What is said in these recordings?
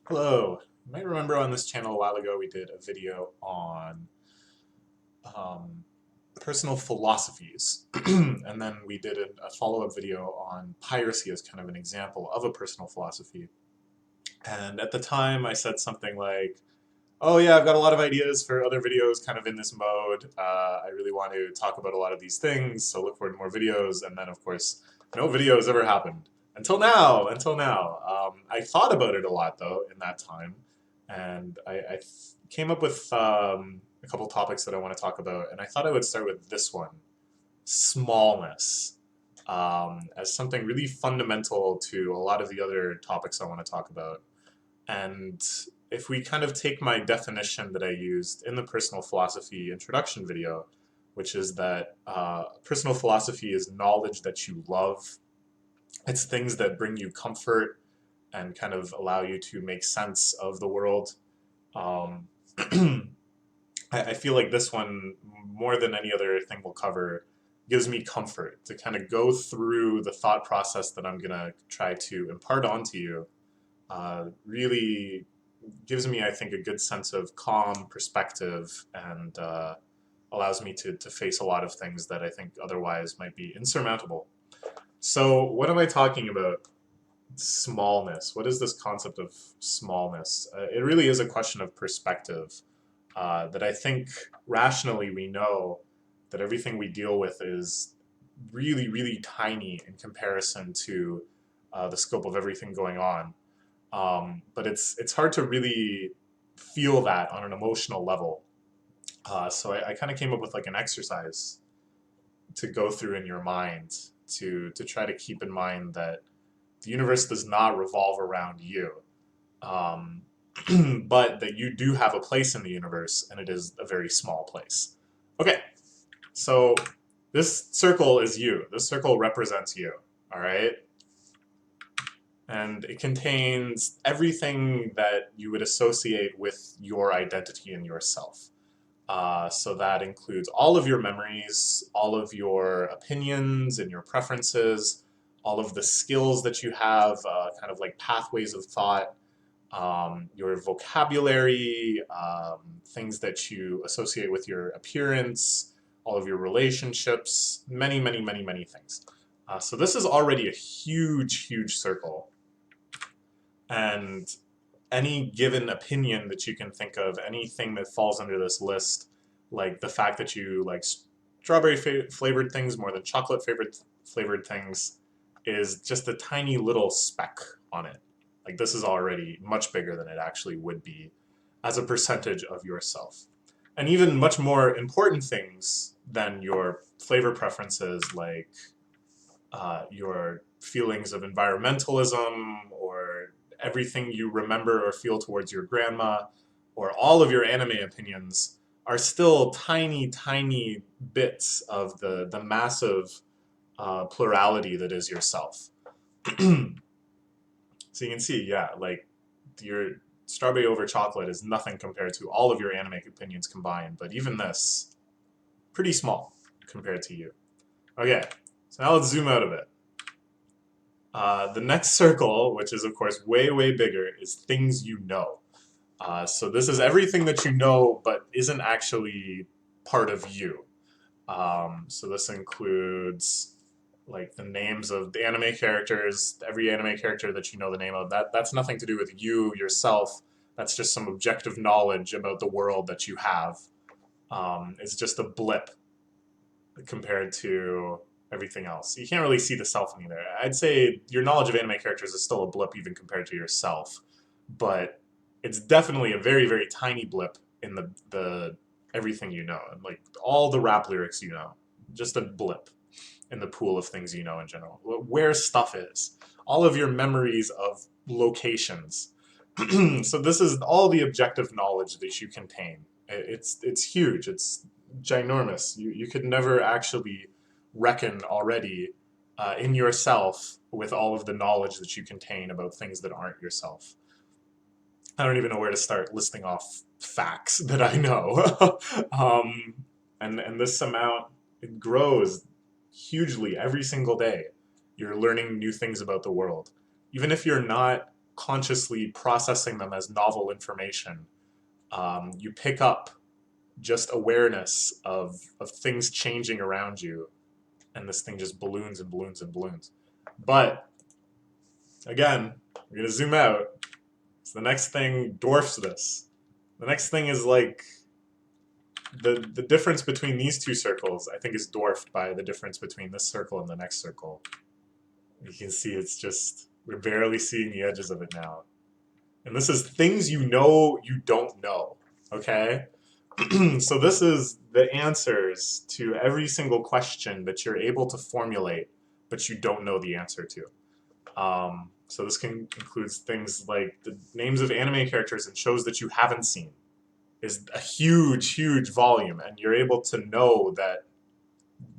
Hello. You might remember on this channel a while ago we did a video on um, personal philosophies. And then we did a follow-up video on piracy as kind of an example of a personal philosophy. And at the time I said something like, oh yeah, I've got a lot of ideas for other videos kind of in this mode. I really want to talk about a lot of these things, so look forward to more videos. And then of course, no videos ever happened. Until now. I thought about it a lot though in that time, and I came up with a couple topics that I want to talk about, and I thought I would start with this one, smallness, as something really fundamental to a lot of the other topics I want to talk about. And if we kind of take my definition that I used in the personal philosophy introduction video, which is that personal philosophy is knowledge that you love. It's things that bring you comfort and kind of allow you to make sense of the world. Um, I feel like this one, more than any other thing we'll cover, gives me comfort to kind of go through the thought process that I'm going to try to impart onto you. Really gives me, I think, a good sense of calm perspective and allows me to face a lot of things that I think otherwise might be insurmountable. So, what am I talking about? Smallness. What is this concept of smallness? It really is a question of perspective that I think rationally we know that everything we deal with is really, really tiny in comparison to the scope of everything going on. But it's hard to really feel that on an emotional level. So I kind of came up with like an exercise to go through in your mind to try to keep in mind that the universe does not revolve around you, um, but that you do have a place in the universe, and it is a very small place. Okay, so this circle is you. This circle represents you. All right, and it contains everything that you would associate with your identity and yourself. So that includes all of your memories, all of your opinions and your preferences, all of the skills that you have, kind of like pathways of thought, your vocabulary, things that you associate with your appearance, all of your relationships, many, many, many, many things. So this is already a huge, huge circle. And any given opinion that you can think of, anything that falls under this list, like the fact that you like strawberry flavored things more than chocolate flavored things, is just a tiny little speck on it. Like this is already much bigger than it actually would be as a percentage of yourself. And even much more important things than your flavor preferences, like your feelings of environmentalism or everything you remember or feel towards your grandma or all of your anime opinions are still tiny, tiny bits of the massive plurality that is yourself. So you can see, yeah, like your strawberry over chocolate is nothing compared to all of your anime opinions combined, but even this, pretty small compared to you. Okay, so now let's zoom out a bit. The next circle, which is of course way, way bigger, is things you know. So this is everything that you know but isn't actually part of you. So this includes like the names of the anime characters, every anime character that you know the name of. That's nothing to do with you yourself. That's just some objective knowledge about the world that you have. It's just a blip compared to everything else. You can't really see the self in either. I'd say your knowledge of anime characters is still a blip even compared to yourself, but it's definitely a very, very tiny blip in the everything you know. Like all the rap lyrics you know, just a blip in the pool of things you know in general. Where stuff is, all of your memories of locations. So this is all the objective knowledge that you contain. It's huge. It's ginormous. You could never actually reckon already in yourself with all of the knowledge that you contain about things that aren't yourself. I don't even know where to start listing off facts that I know. um, and this amount, it grows hugely every single day. You're learning new things about the world. Even if you're not consciously processing them as novel information. You pick up just awareness of things changing around you, and this thing just balloons and balloons and balloons. But again, we're gonna zoom out. So the next thing dwarfs this. The next thing is like the difference between these two circles, I think, is dwarfed by the difference between this circle and the next circle. You can see it's just, we're barely seeing the edges of it now. And this is things you know you don't know, okay? So this is the answers to every single question that you're able to formulate, but you don't know the answer to. So this includes things like the names of anime characters and shows that you haven't seen is a huge, huge volume, and you're able to know that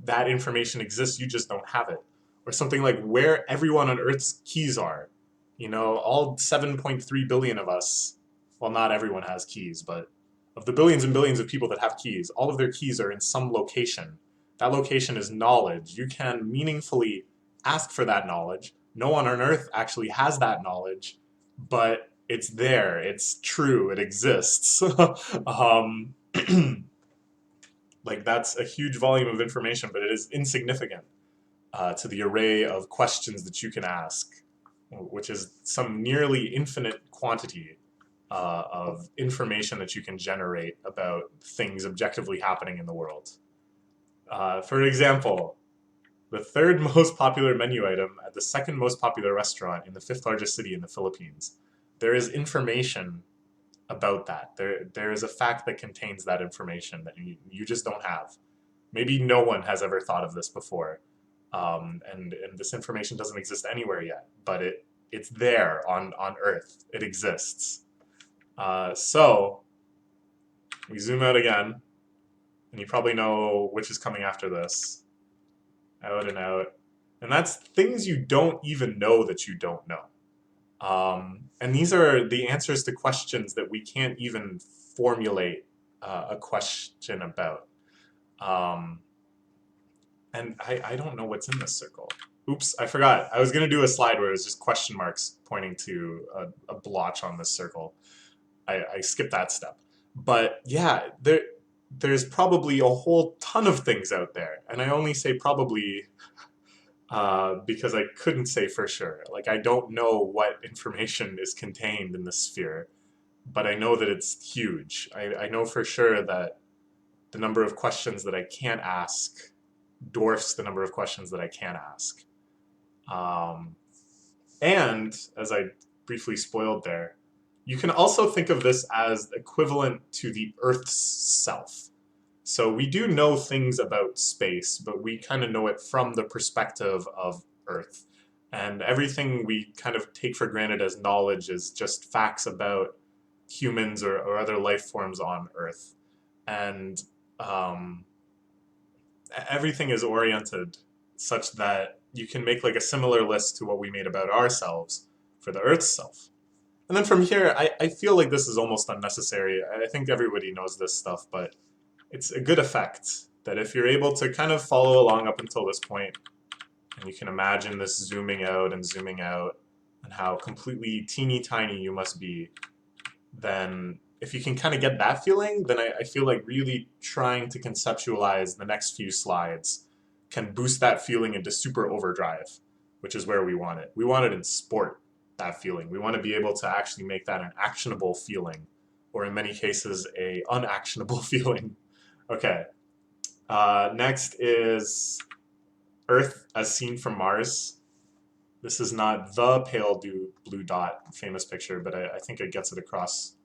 that information exists, you just don't have it. Or something like where everyone on Earth's keys are. You know, all 7.3 billion of us, well, not everyone has keys, but of the billions and billions of people that have keys, all of their keys are in some location. That location is knowledge. You can meaningfully ask for that knowledge. No one on Earth actually has that knowledge, but it's there, it's true, it exists. Like that's a huge volume of information, but it is insignificant to the array of questions that you can ask, which is some nearly infinite quantity of information that you can generate about things objectively happening in the world. For example, the third most popular menu item at the second most popular restaurant in the fifth largest city in the Philippines. There is information about that. There is a fact that contains that information that you just don't have. Maybe no one has ever thought of this before, and this information doesn't exist anywhere yet, but it's there on Earth. It exists. So we zoom out again, and you probably know which is coming after this. Out and out. And that's things you don't even know that you don't know. And these are the answers to questions that we can't even formulate a question about. And I don't know what's in this circle. Oops, I forgot. I was going to do a slide where it was just question marks pointing to a blotch on this circle. I skipped that step. But yeah, there's probably a whole ton of things out there. And I only say probably because I couldn't say for sure. Like, I don't know what information is contained in the sphere, but I know that it's huge. I know for sure that the number of questions that I can't ask dwarfs the number of questions that I can ask. And, as I briefly spoiled there, you can also think of this as equivalent to the Earth's self. So we do know things about space, but we kind of know it from the perspective of Earth. And everything we kind of take for granted as knowledge is just facts about humans or other life forms on Earth. And everything is oriented such that you can make like a similar list to what we made about ourselves for the Earth's self. And then from here, I feel like this is almost unnecessary. I think everybody knows this stuff, but it's a good effect that if you're able to kind of follow along up until this point, and you can imagine this zooming out and how completely teeny tiny you must be, then if you can kind of get that feeling, then I feel like really trying to conceptualize the next few slides can boost that feeling into super overdrive, which is where we want it. We want it in sport, that feeling. We want to be able to actually make that an actionable feeling, or in many cases, a unactionable feeling. Okay. Next is Earth as seen from Mars. This is not the pale blue dot famous picture, but I think it gets it across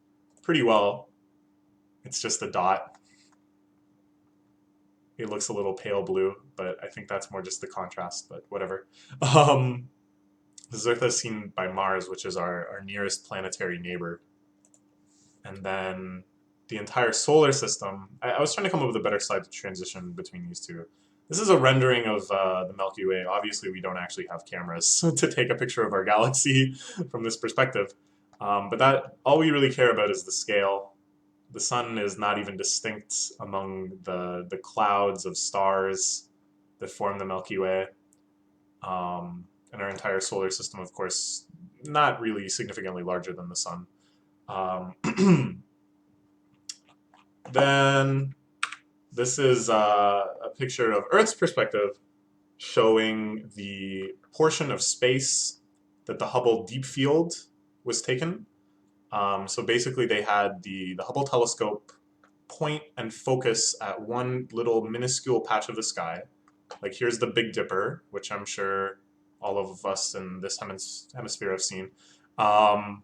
pretty well. It's just a dot. It looks a little pale blue, but I think that's more just the contrast, but whatever. This is Earth as seen by Mars, which is our nearest planetary neighbor. And then the entire solar system. I was trying to come up with a better slide to transition between these two. This is a rendering of the Milky Way. Obviously, we don't actually have cameras to take a picture of our galaxy from this perspective. But that all we really care about is the scale. The sun is not even distinct among the clouds of stars that form the Milky Way. And our entire solar system, of course, not really significantly larger than the sun. Um, then this is a picture of Earth's perspective showing the portion of space that the Hubble Deep Field was taken. So basically they had the Hubble telescope point and focus at one little minuscule patch of the sky. Like here's the Big Dipper, which I'm sure all of us in this hemisphere have seen. Um,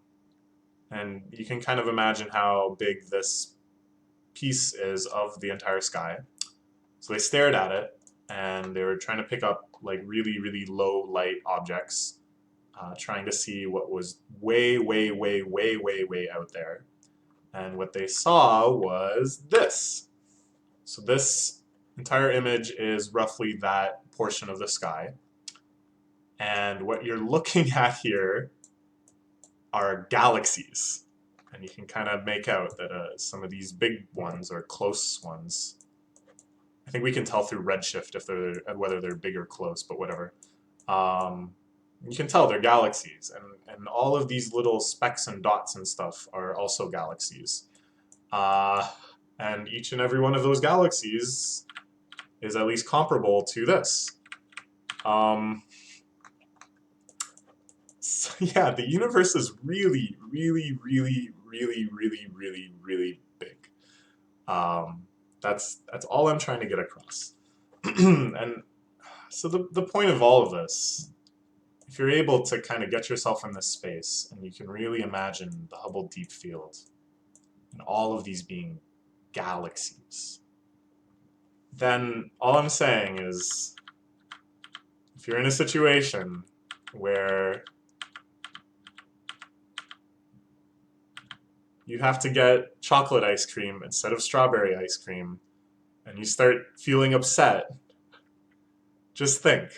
and you can kind of imagine how big this piece is of the entire sky. So they stared at it and they were trying to pick up like really, really low light objects, trying to see what was way, way, way, way, way, way out there. And what they saw was this. So this entire image is roughly that portion of the sky. And what you're looking at here are galaxies. And you can kind of make out that some of these big ones are close ones. I think we can tell through redshift if they're whether they're big or close, but whatever. You can tell they're galaxies, and all of these little specks and dots and stuff are also galaxies. And each and every one of those galaxies is at least comparable to this. So yeah, the universe is really, really, really, really, really, really, really big. That's all I'm trying to get across. And so the point of all of this, if you're able to kind of get yourself in this space and you can really imagine the Hubble Deep Field and all of these being galaxies, then all I'm saying is if you're in a situation where you have to get chocolate ice cream instead of strawberry ice cream and you start feeling upset, just think.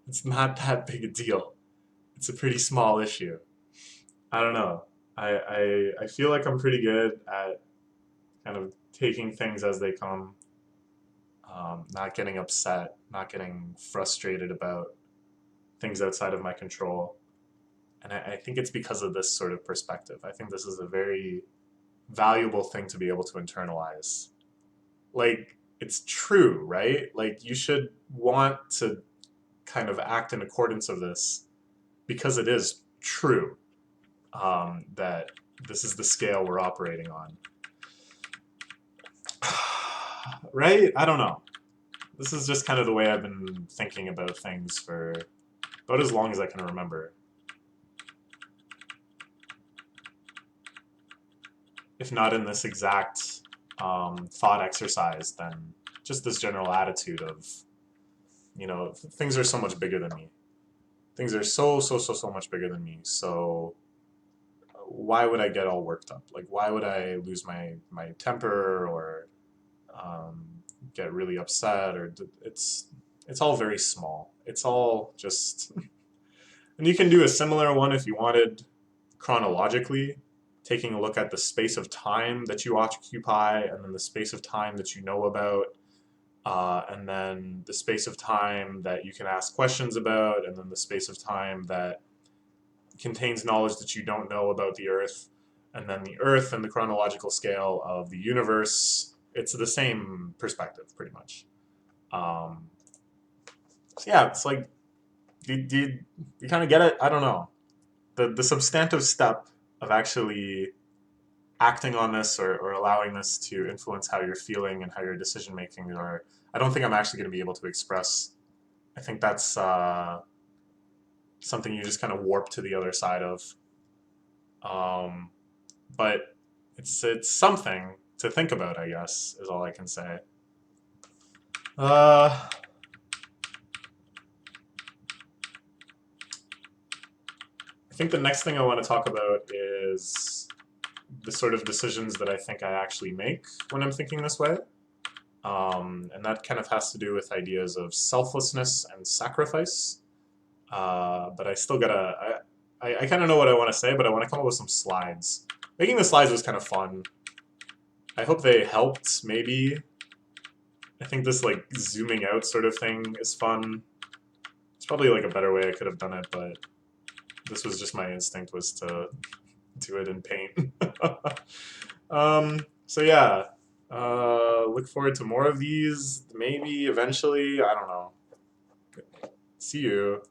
It's not that big a deal. It's a pretty small issue. I don't know. I feel like I'm pretty good at kind of taking things as they come, not getting upset, not getting frustrated about things outside of my control. And I think it's because of this sort of perspective. I think this is a very valuable thing to be able to internalize. Like, it's true, right? Like, you should want to kind of act in accordance of this because it is true that this is the scale we're operating on. Right? I don't know. This is just kind of the way I've been thinking about things for about as long as I can remember. If not in this exact thought exercise, then just this general attitude of, you know, things are so much bigger than me. Things are so much bigger than me. So why would I get all worked up? Like, why would I lose my temper or get really upset? Or it's all very small. It's all just, and you can do a similar one if you wanted chronologically, taking a look at the space of time that you occupy, and then the space of time that you know about, and then the space of time that you can ask questions about, and then the space of time that contains knowledge that you don't know about the Earth, and then the Earth and the chronological scale of the universe. It's the same perspective, pretty much. So yeah, it's like, do you kind of get it? I don't know. The substantive step of actually acting on this or allowing this to influence how you're feeling and how your decision making are, I don't think I'm actually going to be able to express. I think that's something you just kind of warp to the other side of. But it's something to think about, I guess, is all I can say. I think the next thing I want to talk about is the sort of decisions that I think I actually make when I'm thinking this way. And that kind of has to do with ideas of selflessness and sacrifice. But I still gotta, I kind of know what I want to say, but I want to come up with some slides. Making the slides was kind of fun. I hope they helped, maybe. I think this like zooming out sort of thing is fun. It's probably like a better way I could have done it, but This was just my instinct was to do it in paint. So yeah, look forward to more of these. Maybe eventually. I don't know. See you.